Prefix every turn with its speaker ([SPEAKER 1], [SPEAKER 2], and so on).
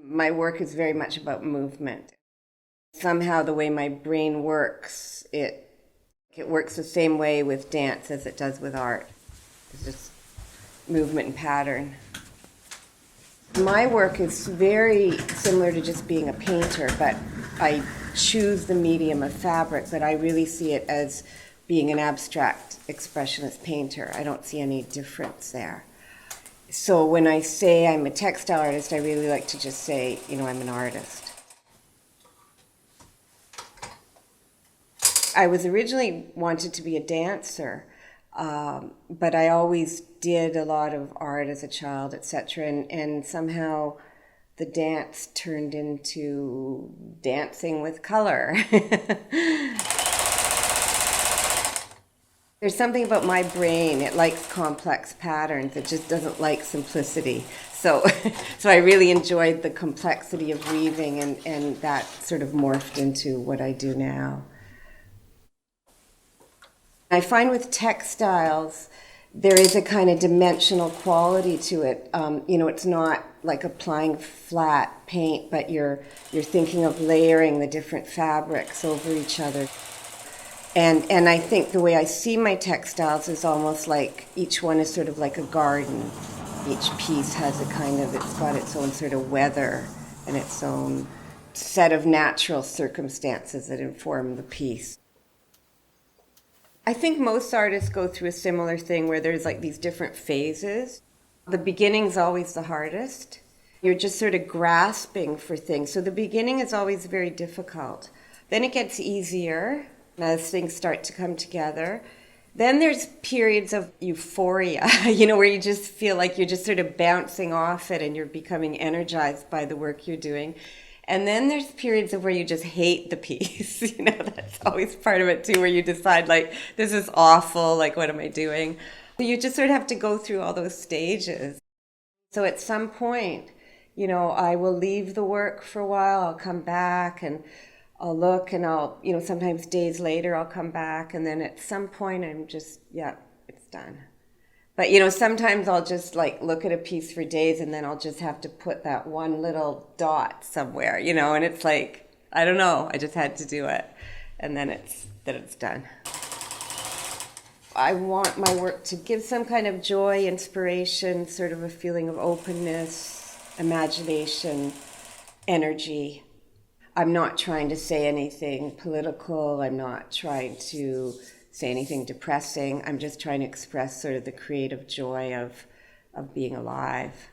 [SPEAKER 1] My work is very much about movement. Somehow the way my brain works, it works the same way with dance as it does with art. It's just movement and pattern. My work is very similar to just being a painter, but I choose the medium of fabric, but I really see it as being an abstract expressionist painter. I don't see any difference there. So when I say I'm a textile artist, I really like to just say, I'm an artist. I was originally wanted to be a dancer, but I always did a lot of art as a child, etc. And somehow the dance turned into dancing with color. There's something about my brain, it likes complex patterns, it just doesn't like simplicity. So, so I really enjoyed the complexity of weaving, and that sort of morphed into what I do now. I find with textiles, there is a kind of dimensional quality to it. It's not like applying flat paint, but you're thinking of layering the different fabrics over each other. And I think the way I see my textiles is almost like each one is sort of like a garden. Each piece has it's got its own sort of weather and its own set of natural circumstances that inform the piece. I think most artists go through a similar thing where there's like these different phases. The beginning's always the hardest. You're just sort of grasping for things. So the beginning is always very difficult. Then it gets easier as things start to come together. Then there's periods of euphoria, where you just feel like you're just sort of bouncing off it and you're becoming energized by the work you're doing. And then there's periods of where you just hate the piece. That's always part of it too, where you decide like, this is awful, like what am I doing? You just sort of have to go through all those stages. So at some point, I will leave the work for a while, I'll come back and I'll look, and I'll, sometimes days later I'll come back, and then at some point I'm just, yeah, it's done. But, sometimes I'll just like look at a piece for days, and then I'll just have to put that one little dot somewhere, and it's like, I don't know, I just had to do it. And then it's done. I want my work to give some kind of joy, inspiration, sort of a feeling of openness, imagination, energy. I'm not trying to say anything political. I'm not trying to say anything depressing. I'm just trying to express sort of the creative joy of being alive.